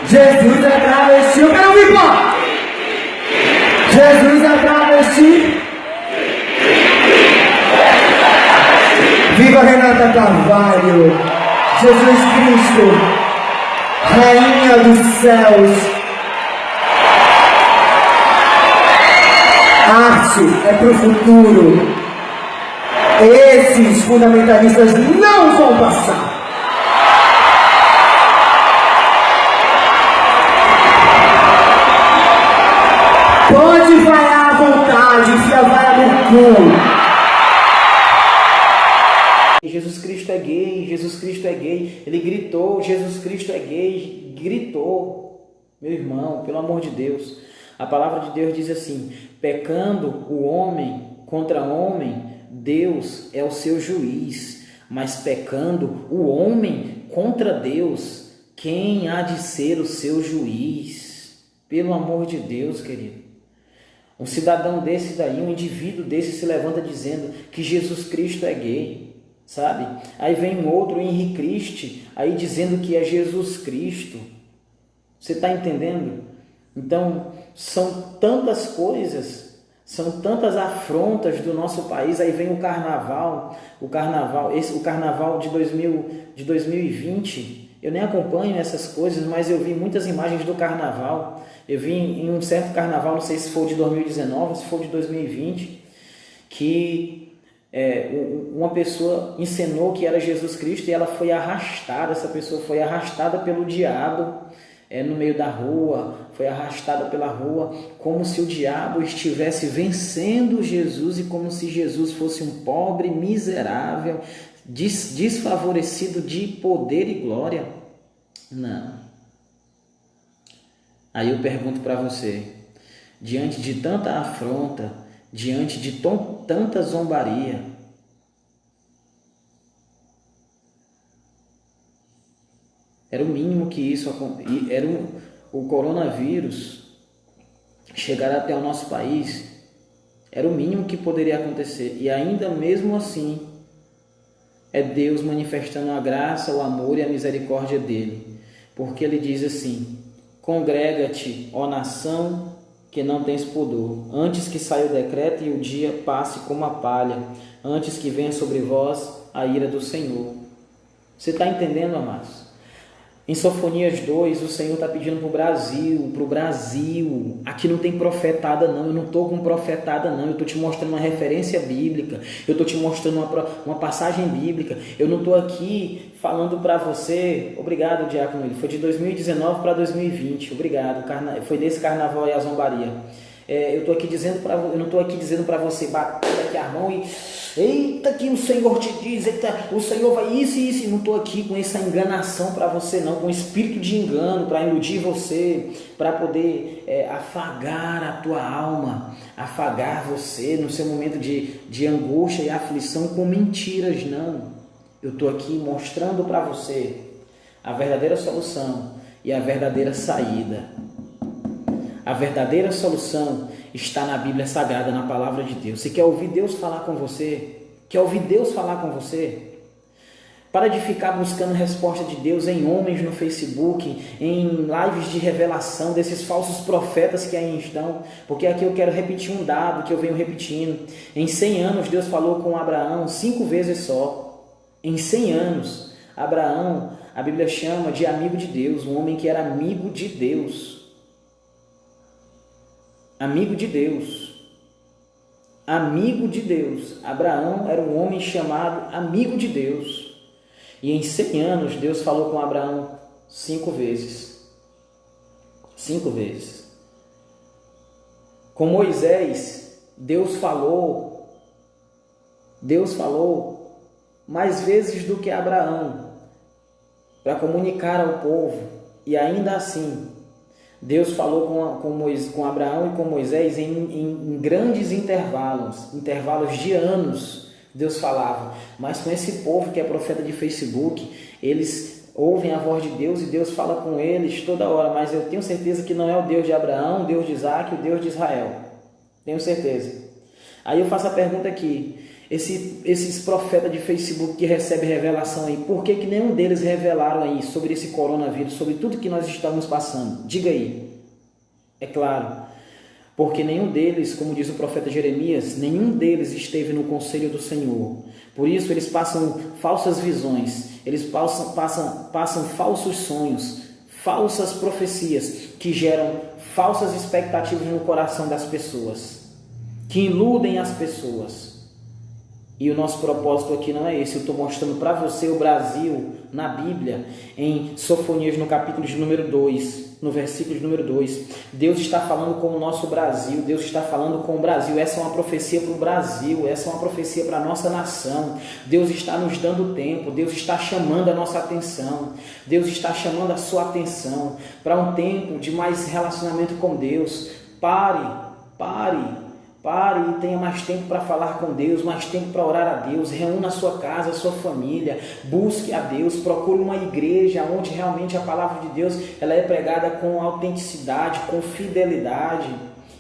Jesus é travesti, eu quero ouvir, pô! Jesus é travesti. Viva Renata Carvalho, Jesus Cristo, Rainha dos céus. Arte é pro futuro. Esses fundamentalistas não vão passar. Pode vaiar à vontade, enfia a vaia no cu.
Jesus Cristo é gay, Jesus Cristo é gay. Ele gritou, Jesus Cristo é gay, gritou. Meu irmão, pelo amor de Deus. A palavra de Deus diz assim: pecando o homem contra homem, Deus é o seu juiz. Mas pecando o homem contra Deus, quem há de ser o seu juiz? Pelo amor de Deus, querido. Um cidadão desse daí, um indivíduo desse se levanta dizendo que Jesus Cristo é gay, sabe? Aí vem um outro Henrique Cristo aí dizendo que é Jesus Cristo. Você está entendendo? Então, são tantas coisas, são tantas afrontas do nosso país. Aí vem o carnaval de 2020. Eu nem acompanho essas coisas, mas eu vi muitas imagens do carnaval. Eu vi em um certo carnaval, não sei se foi de 2019 ou se foi de 2020, que uma pessoa encenou que era Jesus Cristo e ela foi arrastada. Essa pessoa foi arrastada pelo diabo no meio da rua, foi arrastada pela rua, como se o diabo estivesse vencendo Jesus e como se Jesus fosse um pobre, miserável, desfavorecido de poder e glória. Não. Aí eu pergunto para você, diante de tanta afronta, diante de tanta zombaria, era o mínimo que isso, era o coronavírus chegar até o nosso país, era o mínimo que poderia acontecer. E ainda mesmo assim, é Deus manifestando a graça, o amor e a misericórdia dele. Porque ele diz assim: congrega-te, ó nação, que não tens pudor, antes que saia o decreto e o dia passe como a palha, antes que venha sobre vós a ira do Senhor. Você está entendendo, amados? Em Sofonias 2, o Senhor está pedindo para o Brasil. Aqui não tem profetada não, eu não estou com profetada não, eu estou te mostrando uma referência bíblica, eu estou te mostrando uma passagem bíblica, eu não estou aqui falando para você. Obrigado, Diácono, ele foi de 2019 para 2020, obrigado, foi desse carnaval e a zombaria. Eu não estou aqui dizendo para você bater aqui a mão e eita que o Senhor te diz, eita, o Senhor vai isso e isso. Não estou aqui com essa enganação para você não, com espírito de engano para iludir você, para poder afagar a tua alma, afagar você no seu momento de angústia e aflição com mentiras, não. Eu estou aqui mostrando para você a verdadeira solução e a verdadeira saída. A verdadeira solução está na Bíblia Sagrada, na Palavra de Deus. Você quer ouvir Deus falar com você? Quer ouvir Deus falar com você? Para de ficar buscando resposta de Deus em homens no Facebook, em lives de revelação desses falsos profetas que aí estão. Porque aqui eu quero repetir um dado que eu venho repetindo. Em 100 anos Deus falou com Abraão 5 vezes só. Em 100 anos, Abraão, a Bíblia chama de amigo de Deus, um homem que era amigo de Deus. Amigo de Deus. Amigo de Deus. Abraão era um homem chamado amigo de Deus. E em 100 anos, Deus falou com Abraão 5 vezes. 5 vezes. Com Moisés, Deus falou mais vezes do que Abraão para comunicar ao povo. E ainda assim, Deus falou com Abraão e com Moisés em grandes intervalos de anos. Deus falava, mas com esse povo que é profeta de Facebook, eles ouvem a voz de Deus e Deus fala com eles toda hora, mas eu tenho certeza que não é o Deus de Abraão, o Deus de Isaac, o Deus de Israel. Tenho certeza. Aí eu faço a pergunta aqui, esses profetas de Facebook que recebem revelação aí, por que nenhum deles revelaram aí sobre esse coronavírus, sobre tudo que nós estamos passando? Diga aí. É claro, porque nenhum deles, como diz o profeta Jeremias, nenhum deles esteve no conselho do Senhor. Por isso eles passam falsas visões, eles passam falsos sonhos, falsas profecias que geram falsas expectativas no coração das pessoas, que iludem as pessoas. E o nosso propósito aqui não é esse. Eu estou mostrando para você o Brasil na Bíblia, em Sofonias, no capítulo de número 2, no versículo de número 2. Deus está falando com o nosso Brasil, Deus está falando com o Brasil. Essa é uma profecia para o Brasil, essa é uma profecia para a nossa nação. Deus está nos dando tempo, Deus está chamando a nossa atenção, Deus está chamando a sua atenção para um tempo de mais relacionamento com Deus. Pare e tenha mais tempo para falar com Deus, mais tempo para orar a Deus. Reúna a sua casa, a sua família, busque a Deus, procure uma igreja onde realmente a palavra de Deus ela é pregada com autenticidade, com fidelidade,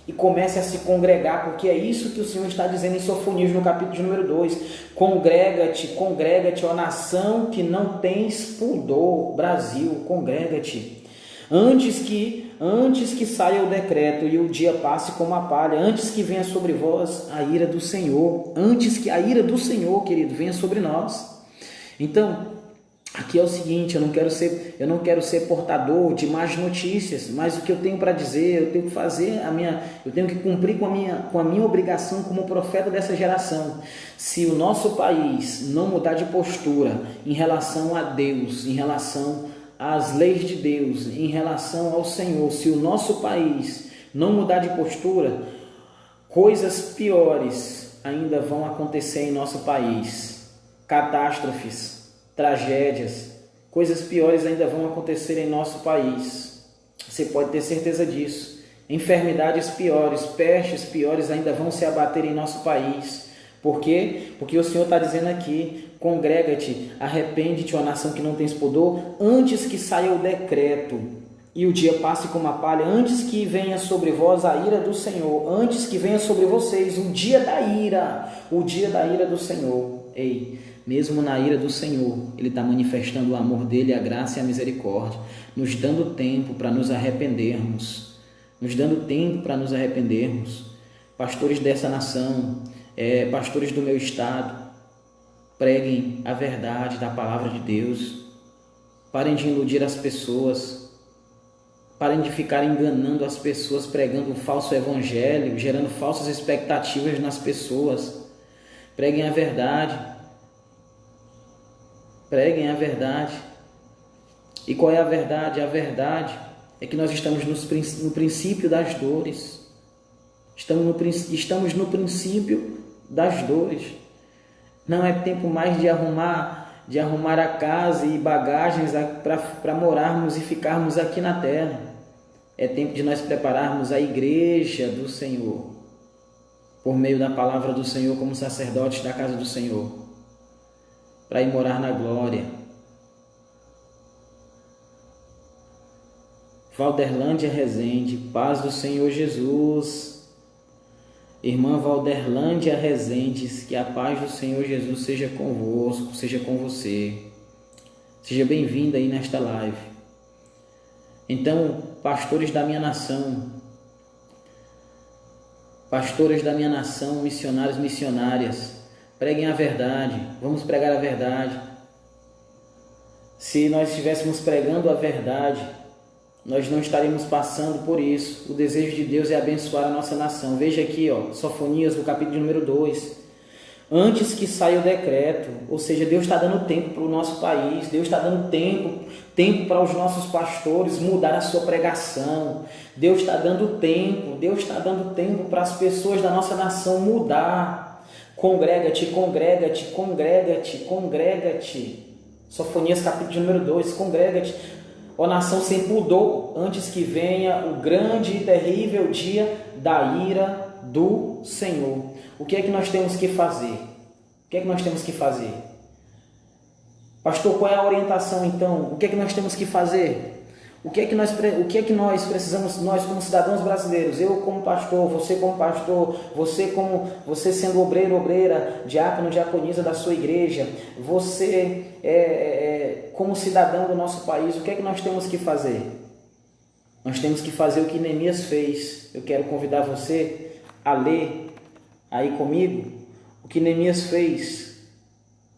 e comece a se congregar, porque é isso que o Senhor está dizendo em Sofonias, no capítulo de número 2. Congrega-te, ó nação que não tens pudor. Brasil, congrega-te. Antes que saia o decreto e o dia passe como a palha, antes que venha sobre vós a ira do Senhor, antes que a ira do Senhor, querido, venha sobre nós. Então, aqui é o seguinte, eu não quero ser portador de más notícias, mas o que eu tenho para dizer, eu tenho que fazer eu tenho que cumprir com a minha obrigação como profeta dessa geração. Se o nosso país não mudar de postura em relação a Deus, em relação às leis de Deus, em relação ao Senhor, se o nosso país não mudar de postura, coisas piores ainda vão acontecer em nosso país. Catástrofes, tragédias, coisas piores ainda vão acontecer em nosso país. Você pode ter certeza disso. Enfermidades piores, pestes piores ainda vão se abater em nosso país. Por quê? Porque o Senhor está dizendo aqui, congrega-te, arrepende-te, ó nação que não tens pudor, antes que saia o decreto e o dia passe como a palha, antes que venha sobre vós a ira do Senhor, antes que venha sobre vocês o dia da ira do Senhor. Ei, mesmo na ira do Senhor, Ele está manifestando o amor dEle, a graça e a misericórdia, nos dando tempo para nos arrependermos, Pastores dessa nação, pastores do meu estado, preguem a verdade da palavra de Deus. Parem de iludir as pessoas. Parem de ficar enganando as pessoas, pregando um falso evangelho, gerando falsas expectativas nas pessoas. Preguem a verdade. Preguem a verdade. E qual é a verdade? A verdade é que nós estamos no princípio das dores. Estamos no princípio das dores. Não é tempo mais de arrumar a casa e bagagens para morarmos e ficarmos aqui na terra. É tempo de nós prepararmos a igreja do Senhor, por meio da palavra do Senhor, como sacerdotes da casa do Senhor, para ir morar na glória. Valderlândia Rezende, paz do Senhor Jesus. Irmã Valderlândia Rezendes, que a paz do Senhor Jesus seja convosco, seja com você. Seja bem-vinda aí nesta live. Então, pastores da minha nação, missionários, missionárias, preguem a verdade, vamos pregar a verdade. Se nós estivéssemos pregando a verdade, nós não estaríamos passando por isso. O desejo de Deus é abençoar a nossa nação. Veja aqui, Sofonias, no capítulo número 2. Antes que saia o decreto, ou seja, Deus está dando tempo para o nosso país, Deus está dando tempo para os nossos pastores mudar a sua pregação. Deus está dando tempo para as pessoas da nossa nação mudar. Congrega-te, congrega-te. Sofonias, capítulo número 2, congrega-te. ó nação sem pudor, antes que venha o grande e terrível dia da ira do Senhor. O que é que nós temos que fazer? O que é que nós temos que fazer? Pastor, qual é a orientação então? O que é que nós temos que fazer? O que é que nós precisamos, nós como cidadãos brasileiros, eu como pastor, você sendo obreiro, obreira, diácono, diaconisa da sua igreja, você como cidadão do nosso país, o que é que nós temos que fazer? Nós temos que fazer o que Neemias fez. Eu quero convidar você a ler aí comigo o que Neemias fez.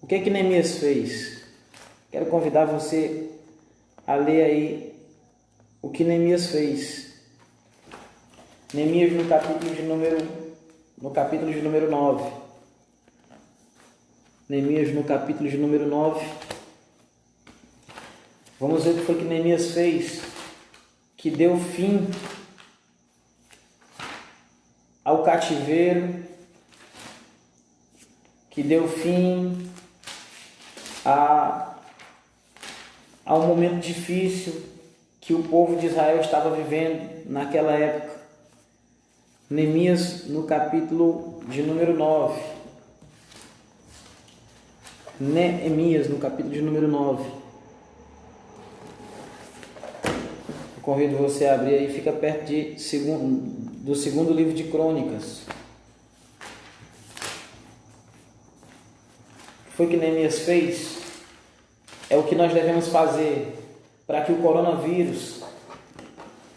O que é que Neemias fez? Quero convidar você a ler aí o que Neemias fez. Neemias no capítulo de número 9. Neemias no capítulo de número 9. Vamos ver o que foi que Neemias fez, que deu fim ao cativeiro, que deu fim a um momento difícil que o povo de Israel estava vivendo naquela época. Neemias no capítulo de número 9. Neemias no capítulo de número 9. Eu convido você a abrir aí, fica perto do segundo livro de Crônicas. O que foi que Neemias fez? É o que nós devemos fazer para que o coronavírus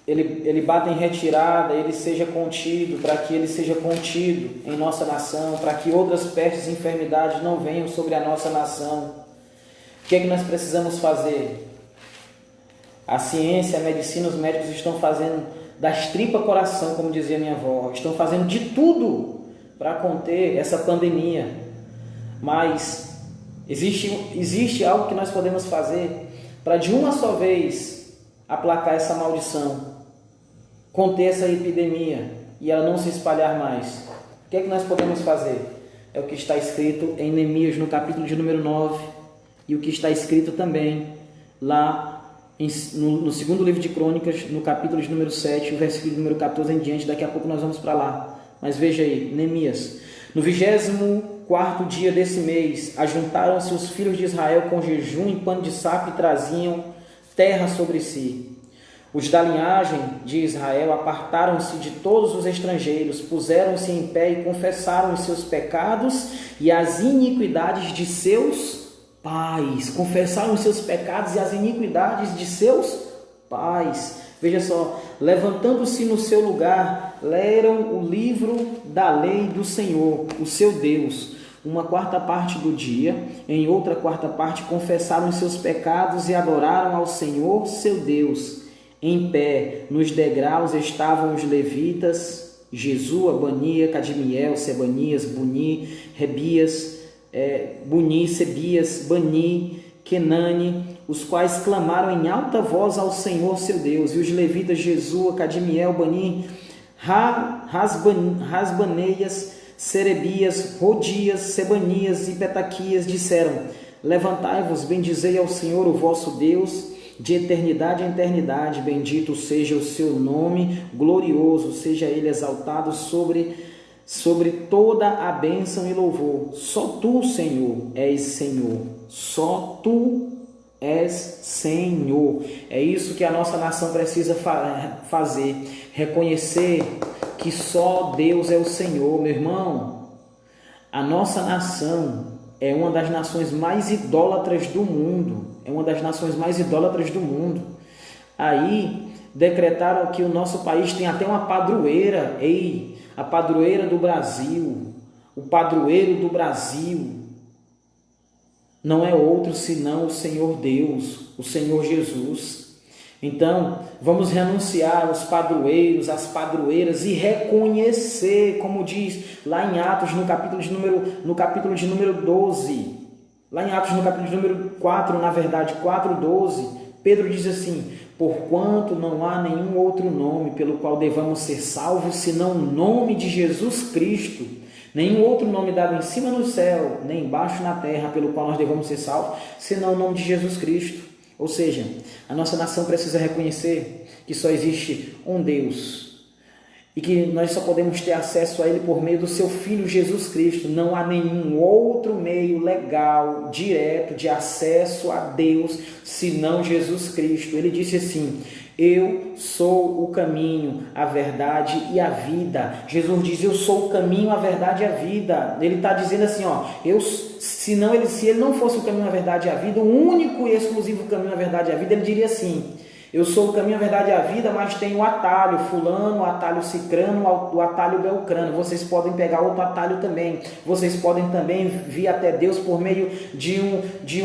ele bata em retirada, ele seja contido, para que ele seja contido em nossa nação, para que outras pestes e enfermidades não venham sobre a nossa nação. O que é que nós precisamos fazer? A ciência, a medicina, os médicos estão fazendo das tripas coração, como dizia minha avó, estão fazendo de tudo para conter essa pandemia. Mas existe algo que nós podemos fazer para de uma só vez aplacar essa maldição, conter essa epidemia e ela não se espalhar mais. O que é que nós podemos fazer? É o que está escrito em Neemias no capítulo de número 9 e o que está escrito também lá no segundo livro de Crônicas, no capítulo de número 7, o versículo de número 14 em diante. Daqui a pouco nós vamos para lá. Mas veja aí, Neemias. No 24º dia desse mês, ajuntaram-se os filhos de Israel com jejum e pano de saco e traziam terra sobre si. Os da linhagem de Israel apartaram-se de todos os estrangeiros, puseram-se em pé e confessaram os seus pecados e as iniquidades de seus pais. Confessaram os seus pecados e as iniquidades de seus pais. Veja só, levantando-se no seu lugar, leram o livro da lei do Senhor, o seu Deus. Uma quarta parte do dia, em outra quarta parte, confessaram os seus pecados e adoraram ao Senhor, seu Deus. Em pé, nos degraus, estavam os levitas, Jesua, Bania, Cadmiel, Sebanias, Buni, Rebias, Buni, Sebias, Bani, Kenani, os quais clamaram em alta voz ao Senhor, seu Deus. E os levitas Jesua, Cadmiel, Bani, Rasbaneias, Serebias, Rodias, Sebanias e Petaquias disseram: levantai-vos, bendizei ao Senhor, o vosso Deus, de eternidade em eternidade. Bendito seja o seu nome, glorioso seja ele exaltado sobre toda a bênção e louvor. Só tu, Senhor, és Senhor. Só tu és Senhor. É isso que a nossa nação precisa fazer. Reconhecer que só Deus é o Senhor. Meu irmão, a nossa nação é uma das nações mais idólatras do mundo. É uma das nações mais idólatras do mundo. Aí decretaram que o nosso país tem até uma padroeira. Ei, a padroeira do Brasil, o padroeiro do Brasil não é outro senão o Senhor Deus, o Senhor Jesus. Então, vamos renunciar aos padroeiros, às padroeiras e reconhecer, como diz lá em Atos, no capítulo de número 12, lá em Atos, no capítulo de número 4, na verdade, 4:12, Pedro diz assim: porquanto não há nenhum outro nome pelo qual devamos ser salvos, senão o nome de Jesus Cristo. Nenhum outro nome dado em cima no céu, nem embaixo na terra, pelo qual nós devamos ser salvos, senão o nome de Jesus Cristo. Ou seja, a nossa nação precisa reconhecer que só existe um Deus e que nós só podemos ter acesso a Ele por meio do seu Filho Jesus Cristo. Não há nenhum outro meio legal, direto, de acesso a Deus, senão Jesus Cristo. Ele disse assim: eu sou o caminho, a verdade e a vida. Jesus diz: eu sou o caminho, a verdade e a vida. Ele está dizendo assim, ó, se ele não fosse o caminho, a verdade e a vida, o único e exclusivo caminho, a verdade e a vida, ele diria assim: eu sou o caminho, a verdade e a vida, mas tem o atalho fulano, o atalho cicrano, o atalho belcrano. Vocês podem pegar outro atalho também. Vocês podem também vir até Deus por meio de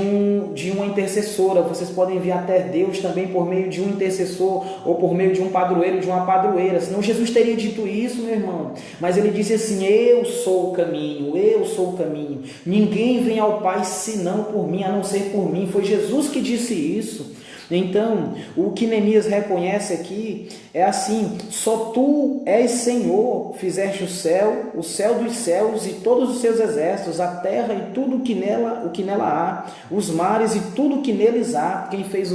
uma intercessora. Vocês podem vir até Deus também por meio de um intercessor ou por meio de um padroeiro, de uma padroeira. Senão Jesus teria dito isso, meu irmão. Mas ele disse assim: eu sou o caminho, eu sou o caminho. Ninguém vem ao Pai senão por mim, a não ser por mim. Foi Jesus que disse isso. Então, o que Neemias reconhece aqui é assim: só tu és Senhor, fizeste o céu dos céus e todos os seus exércitos, a terra e tudo o que nela há, os mares e tudo o que neles há. Quem fez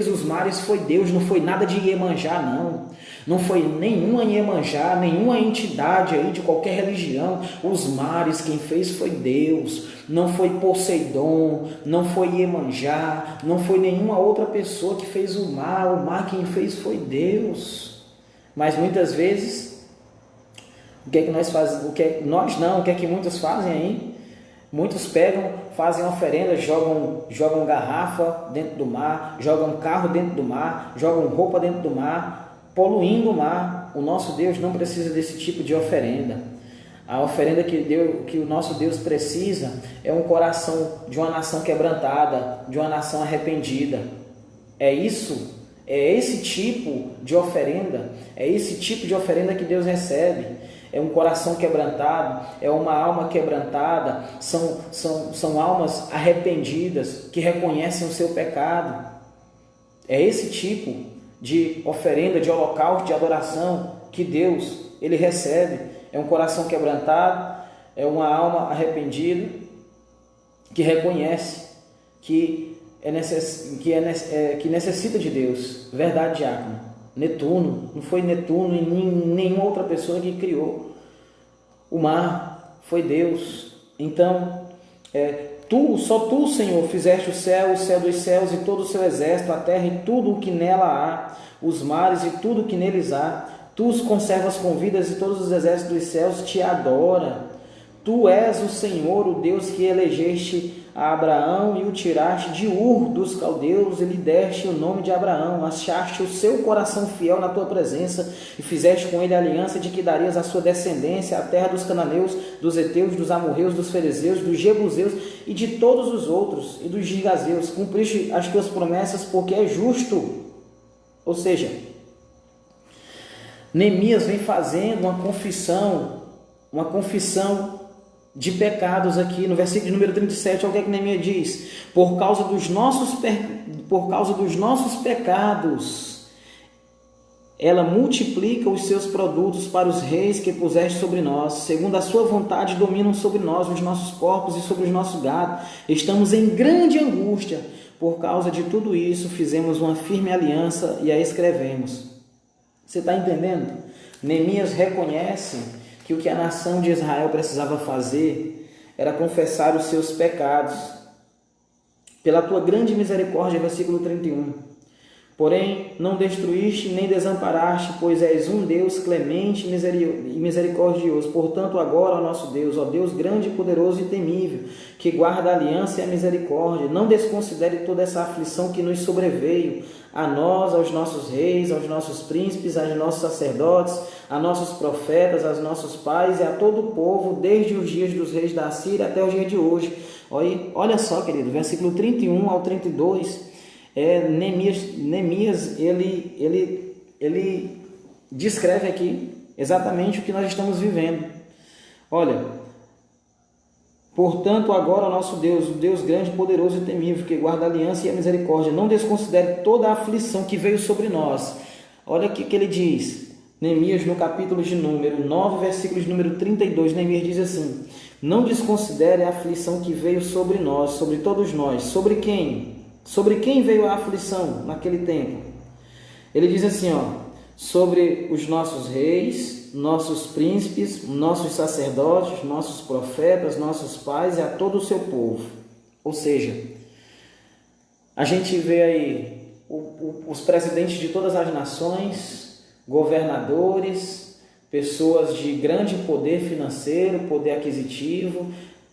os mares foi Deus, não foi nada de Iemanjá, não. Não foi nenhuma Iemanjá, nenhuma entidade aí de qualquer religião. Os mares, quem fez foi Deus. Não foi Poseidon, não foi Iemanjá, não foi nenhuma outra pessoa que fez o mar quem fez foi Deus. Mas muitas vezes, o que é que nós fazemos? O que é que muitos fazem aí? Muitos pegam, fazem oferendas, jogam garrafa dentro do mar, jogam carro dentro do mar, jogam roupa dentro do mar, poluindo o mar. O nosso Deus não precisa desse tipo de oferenda. A oferenda que o nosso Deus precisa é um coração de uma nação quebrantada, de uma nação arrependida. É esse tipo de oferenda, que Deus recebe. É um coração quebrantado, é uma alma quebrantada, são almas arrependidas que reconhecem o seu pecado. É esse tipo de oferenda, de holocausto, de adoração que Deus ele recebe. É um coração quebrantado, é uma alma arrependida que reconhece que necessita de Deus. Verdade, diácono. Netuno, não foi Netuno e nenhuma outra pessoa que criou o mar, foi Deus. Então, só tu, Senhor, fizeste o céu dos céus e todo o seu exército, a terra e tudo o que nela há, os mares e tudo o que neles há. Tu os conservas com vidas e todos os exércitos dos céus te adoram. Tu és o Senhor, o Deus que elegeste a Abraão e o tiraste de Ur dos caldeus e lhe deste o nome de Abraão. Achaste o seu coração fiel na tua presença e fizeste com ele a aliança de que darias à sua descendência a terra dos cananeus, dos heteus, dos amorreus, dos ferezeus, dos jebuseus e de todos os outros e dos gigazeus. Cumpriste as tuas promessas porque é justo. Ou seja, Neemias vem fazendo uma confissão de pecados aqui. No versículo número 37, olha o que Neemias diz: por causa dos nossos pecados, ela multiplica os seus produtos para os reis que puseste sobre nós. Segundo a sua vontade dominam sobre nós os nossos corpos e sobre os nossos gados. Estamos em grande angústia. Por causa de tudo isso, fizemos uma firme aliança e a escrevemos. Você está entendendo? Neemias reconhece que o que a nação de Israel precisava fazer era confessar os seus pecados. Pela tua grande misericórdia, versículo 31. Porém, não destruíste nem desamparaste, pois és um Deus clemente e misericordioso. Portanto, agora, ó nosso Deus, ó Deus grande, poderoso e temível, que guarda a aliança e a misericórdia, não desconsidere toda essa aflição que nos sobreveio, a nós, aos nossos reis, aos nossos príncipes, aos nossos sacerdotes, a nossos profetas, aos nossos pais e a todo o povo, desde os dias dos reis da Assíria até o dia de hoje. Olha só, querido, versículo 31 ao 32, Neemias ele descreve aqui exatamente o que nós estamos vivendo. Olha, portanto, agora o nosso Deus, o Deus grande, poderoso e temível, que guarda a aliança e a misericórdia, não desconsidere toda a aflição que veio sobre nós. Olha o que ele diz, Neemias no capítulo de número 9, versículo de número 32, Neemias diz assim: não desconsidere a aflição que veio sobre nós, sobre todos nós. Sobre quem? Sobre quem veio a aflição naquele tempo? Ele diz assim, sobre os nossos reis, nossos príncipes, nossos sacerdotes, nossos profetas, nossos pais e a todo o seu povo. Ou seja, a gente vê aí os presidentes de todas as nações, governadores, pessoas de grande poder financeiro, poder aquisitivo,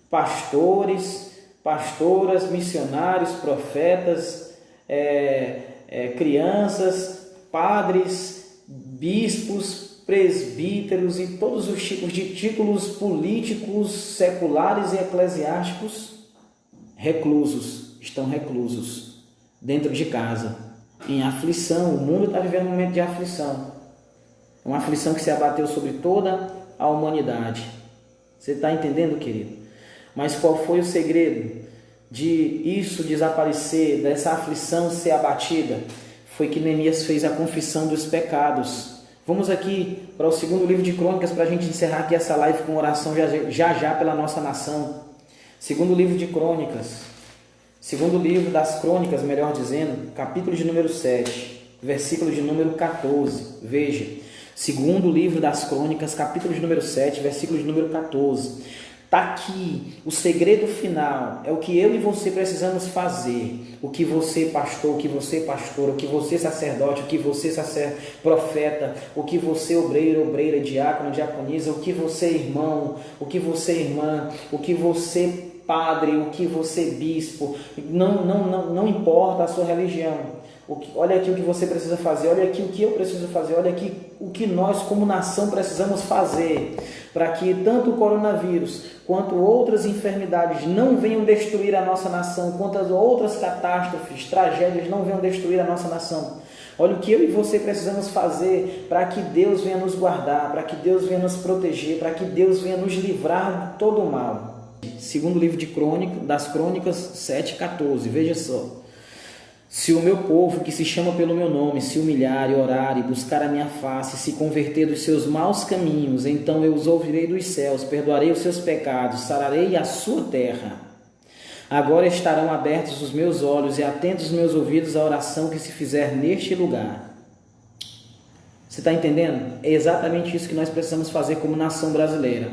pastores, pastoras, missionários, profetas, crianças, padres, bispos, presbíteros e todos os tipos de títulos políticos, seculares e eclesiásticos estão reclusos dentro de casa, em aflição. O mundo está vivendo um momento de aflição, uma aflição que se abateu sobre toda a humanidade. Você está entendendo, querido? Mas qual foi o segredo de isso desaparecer, dessa aflição ser abatida? Foi que Neemias fez a confissão dos pecados. Vamos aqui para o segundo livro de Crônicas, para a gente encerrar aqui essa live com oração já pela nossa nação. Segundo livro de Crônicas, segundo livro das Crônicas, melhor dizendo, capítulo de número 7, versículo de número 14. Veja, segundo livro das Crônicas, capítulo de número 7, versículo de número 14. Está aqui o segredo final, é o que eu e você precisamos fazer. O que você pastor, o que você pastora, o que você sacerdote, o que você profeta, o que você obreiro, obreira, diácono, diaconisa, o que você irmão, o que você irmã, o que você padre, o que você bispo, não importa a sua religião. Olha aqui o que você precisa fazer, olha aqui o que eu preciso fazer, olha aqui o que nós como nação precisamos fazer para que tanto o coronavírus quanto outras enfermidades não venham destruir a nossa nação, quanto as outras catástrofes, tragédias não venham destruir a nossa nação. Olha o que eu e você precisamos fazer para que Deus venha nos guardar, para que Deus venha nos proteger, para que Deus venha nos livrar de todo o mal. Segundo livro das Crônicas 7,14, veja só. Se o meu povo, que se chama pelo meu nome, se humilhar e orar e buscar a minha face, se converter dos seus maus caminhos, então eu os ouvirei dos céus, perdoarei os seus pecados, sararei a sua terra. Agora estarão abertos os meus olhos e atentos os meus ouvidos à oração que se fizer neste lugar. Você está entendendo? É exatamente isso que nós precisamos fazer como nação brasileira.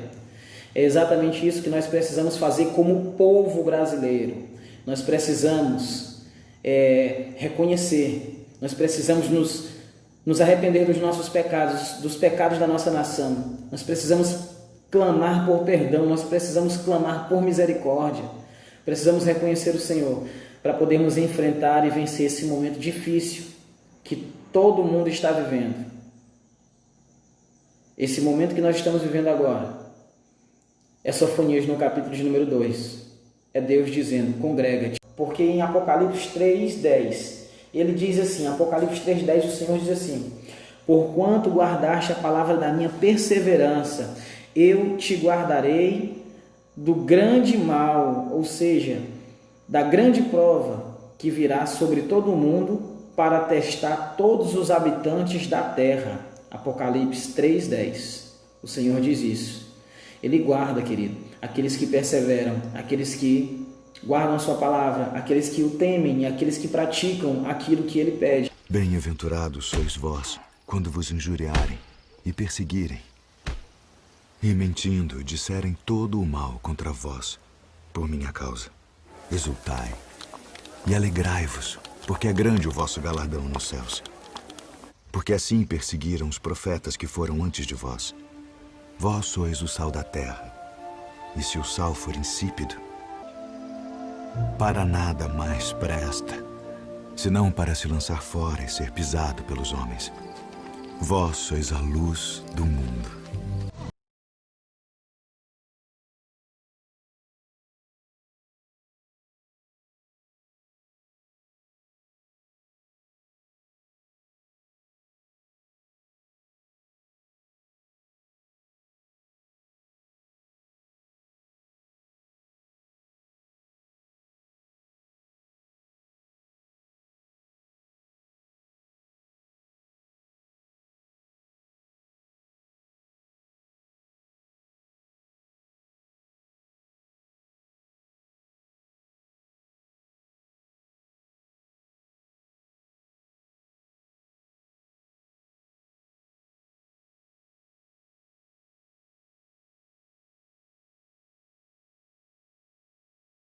É exatamente isso que nós precisamos fazer como povo brasileiro. Nós precisamos reconhecer, nós precisamos nos arrepender dos nossos pecados, dos pecados da nossa nação. Nós precisamos clamar por perdão, nós precisamos clamar por misericórdia. Precisamos reconhecer o Senhor para podermos enfrentar e vencer esse momento difícil que todo mundo está vivendo. Esse momento que nós estamos vivendo agora é Sofonias no capítulo de número 2. É Deus dizendo, congrega-te. Porque em Apocalipse 3,10, ele diz assim, Apocalipse 3,10, o Senhor diz assim, porquanto guardaste a palavra da minha perseverança, eu te guardarei do grande mal, ou seja, da grande prova que virá sobre todo o mundo para testar todos os habitantes da terra. Apocalipse 3,10, o Senhor diz isso. Ele guarda, querido, aqueles que perseveram, aqueles que guardam a sua palavra, aqueles que o temem e aqueles que praticam aquilo que ele pede.
Bem-aventurados sois vós, quando vos injuriarem e perseguirem, e mentindo disserem todo o mal contra vós, por minha causa. Exultai e alegrai-vos, porque é grande o vosso galardão nos céus. Porque assim perseguiram os profetas que foram antes de vós. Vós sois o sal da terra, e se o sal for insípido, para nada mais presta, senão para se lançar fora e ser pisado pelos homens. Vós sois a luz do mundo.